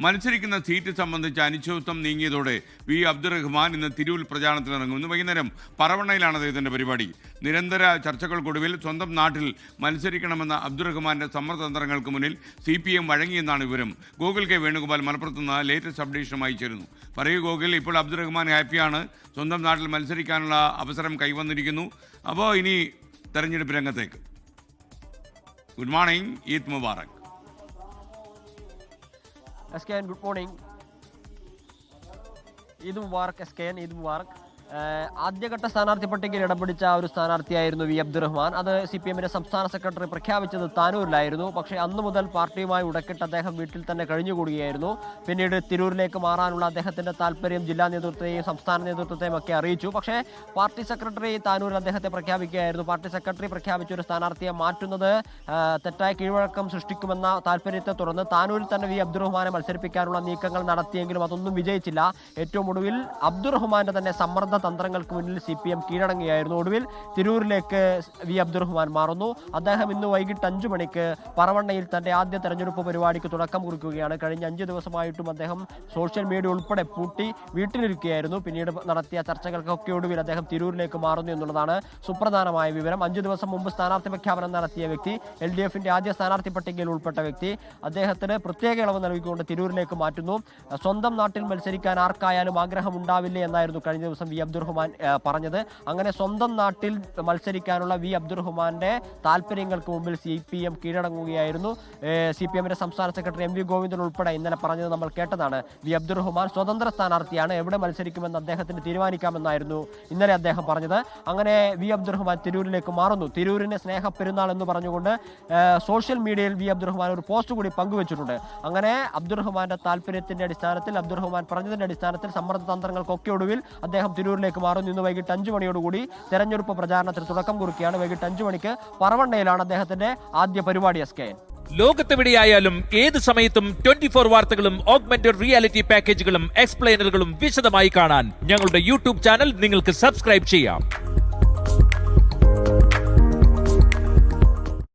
മത്സരിക്കുന്ന സീറ്റ് സംബന്ധിച്ച് അനിശ്ചിതത്വം നീങ്ങിയതോടെ വി അബ്ദുറഹ്മാൻ ഇന്ന് തിരൂരിൽ പ്രചാരണത്തിനിറങ്ങും. ഇന്ന് വൈകുന്നേരം പറവണ്ണയിലാണ് അദ്ദേഹത്തിൻ്റെ പരിപാടി. നിരന്തര ചർച്ചകൾക്കൊടുവിൽ സ്വന്തം നാട്ടിൽ മത്സരിക്കണമെന്ന അബ്ദുറഹ്മാന്റെ സമ്മർദ്ദതന്ത്രങ്ങൾക്ക് മുന്നിൽ CPM വഴങ്ങിയെന്നാണ് വിവരം. ഗോകുൽ കെ വേണുഗോപാൽ മലപ്പുറത്ത് നിന്ന് ലേറ്റസ്റ്റ് അപ്ഡേഷനുമായി ചേരുന്നു. പറയൂ ഗോകുൽ, ഇപ്പോൾ അബ്ദുറഹ്മാൻ ഹാപ്പിയാണ്, സ്വന്തം നാട്ടിൽ മത്സരിക്കാനുള്ള അവസരം കൈവന്നിരിക്കുന്നു. അപ്പോൾ ഇനി തെരഞ്ഞെടുപ്പ് രംഗത്തേക്ക്. Good morning, Eid Mubarak. Good morning, Eid Mubarak. Eid Mubarak. ആദ്യഘട്ട സ്ഥാനാർത്ഥി പട്ടികയിൽ ഇടം പിടിച്ച ഒരു സ്ഥാനാർത്ഥിയായിരുന്നു വി അബ്ദുറഹ്മാൻ. അത് CPMന്റെ സംസ്ഥാന സെക്രട്ടറി പ്രഖ്യാപിച്ചത് താനൂരിലായിരുന്നു. പക്ഷേ അന്നു മുതൽ പാർട്ടിയുമായി ഉടക്കിട്ട് അദ്ദേഹം വീട്ടിൽ തന്നെ കഴിഞ്ഞുകൂടുകയായിരുന്നു. പിന്നീട് തിരൂരിലേക്ക് മാറാനുള്ള അദ്ദേഹത്തിന്റെ താല്പര്യം ജില്ലാ നേതൃത്വത്തെയും സംസ്ഥാന നേതൃത്വത്തെയും ഒക്കെ അറിയിച്ചു. പക്ഷേ പാർട്ടി സെക്രട്ടറി താനൂരിൽ അദ്ദേഹത്തെ പ്രഖ്യാപിക്കുകയായിരുന്നു. പാർട്ടി സെക്രട്ടറി പ്രഖ്യാപിച്ച ഒരു സ്ഥാനാർത്ഥിയെ മാറ്റുന്നത് തെറ്റായ കീഴ്വഴക്കം സൃഷ്ടിക്കുമെന്ന താല്പര്യത്തെ തുടർന്ന് താനൂരിൽ തന്നെ വി അബ്ദുറഹ്മാനെ മത്സരിപ്പിക്കാനുള്ള നീക്കങ്ങൾ നടത്തിയെങ്കിലും അതൊന്നും വിജയിച്ചില്ല. ഏറ്റവും ഒടുവിൽ അബ്ദുറഹ്മാന്റെ തന്നെ സമ്മർദ്ദ തന്ത്രങ്ങൾക്ക് മുന്നിൽ CPM കീഴടങ്ങുകയായിരുന്നു. ഒടുവിൽ തിരൂരിലേക്ക് വി അബ്ദുറഹ്മാൻ മാറുന്നു. അദ്ദേഹം ഇന്ന് വൈകിട്ട് 5 മണിക്ക് പറവണ്ണയിൽ തന്റെ ആദ്യ തെരഞ്ഞെടുപ്പ് പരിപാടിക്ക് തുടക്കം കുറിക്കുകയാണ്. കഴിഞ്ഞ 5 ദിവസമായിട്ടും അദ്ദേഹം സോഷ്യൽ മീഡിയ ഉൾപ്പെടെ പൂട്ടി വീട്ടിലിരിക്കുകയായിരുന്നു. പിന്നീട് നടത്തിയ ചർച്ചകൾക്കൊക്കെ ഒടുവിൽ അദ്ദേഹം തിരൂരിലേക്ക് മാറുന്നു എന്നുള്ളതാണ് സുപ്രധാനമായ വിവരം. 5 ദിവസം മുമ്പ് സ്ഥാനാർത്ഥി പ്രഖ്യാപനം നടത്തിയ വ്യക്തി, LDFന്റെ ആദ്യ സ്ഥാനാർത്ഥി പട്ടികയിൽ ഉൾപ്പെട്ട വ്യക്തി, അദ്ദേഹത്തിന് പ്രത്യേക ഇളവ് നൽകിക്കൊണ്ട് തിരൂരിലേക്ക് മാറ്റുന്നു. സ്വന്തം നാട്ടിൽ മത്സരിക്കാൻ ആർക്കായാലും ആഗ്രഹം ഉണ്ടാവില്ലേ എന്നായിരുന്നു കഴിഞ്ഞ ദിവസം വി അബ്ദുറഹ്മാൻ പറഞ്ഞത്. അങ്ങനെ സ്വന്തം നാട്ടിൽ മത്സരിക്കാനുള്ള വി അബ്ദുറഹ്മാന്റെ താല്പര്യങ്ങൾക്ക് മുമ്പിൽ CPM കീഴടങ്ങുകയായിരുന്നു. CPMന്റെ സംസ്ഥാന സെക്രട്ടറി MV ഗോവിന്ദൻ ഉൾപ്പെടെ ഇന്നലെ പറഞ്ഞത് നമ്മൾ കേട്ടതാണ്. വി അബ്ദുറഹ്മാൻ സ്വതന്ത്ര സ്ഥാനാർത്ഥിയാണ്, എവിടെ മത്സരിക്കുമെന്ന് അദ്ദേഹത്തിന് തീരുമാനിക്കാമെന്നായിരുന്നു ഇന്നലെ അദ്ദേഹം പറഞ്ഞത്. അങ്ങനെ വി അബ്ദുറഹ്മാൻ തിരൂരിലേക്ക് മാറുന്നു. തിരൂരിനെ സ്നേഹപ്പെരുന്നാൾ എന്ന് പറഞ്ഞുകൊണ്ട് സോഷ്യൽ മീഡിയയിൽ വി അബ്ദുറഹ്മാൻ ഒരു പോസ്റ്റ് കൂടി പങ്കുവച്ചിട്ടുണ്ട്. അങ്ങനെ അബ്ദുറഹ്മാന്റെ താല്പര്യത്തിന്റെ അടിസ്ഥാനത്തിൽ, അബ്ദുറഹ്മാൻ പറഞ്ഞതിന്റെ അടിസ്ഥാനത്തിൽ സമ്മർദ്ദ തന്ത്രങ്ങൾക്കൊക്കെ ഒടുവിൽ അദ്ദേഹം തിരൂരിലേക്ക് മാറുന്നു. ഇന്ന് വൈകിട്ട് 5 മണിയോടുകൂടി തെരഞ്ഞെടുപ്പ് പ്രചാരണത്തിന് തുടക്കം കുറിക്കുകയാണ്. വൈകിട്ട് 5 മണിക്ക് പറവണ്ണയിലാണ് അദ്ദേഹത്തിന്റെ ആദ്യ പരിപാടി. ലോകത്തെവിടെയായാലും ഏത് സമയത്തും 24 വാർത്തകളും ഓഗ്മെന്റഡ് റിയാലിറ്റി പാക്കേജുകളും എക്സ്പ്ലെയിനറുകളും വിശദമായി കാണാൻ ഞങ്ങളുടെ YouTube ചാനൽ നിങ്ങൾക്ക് സബ്സ്ക്രൈബ് ചെയ്യാം.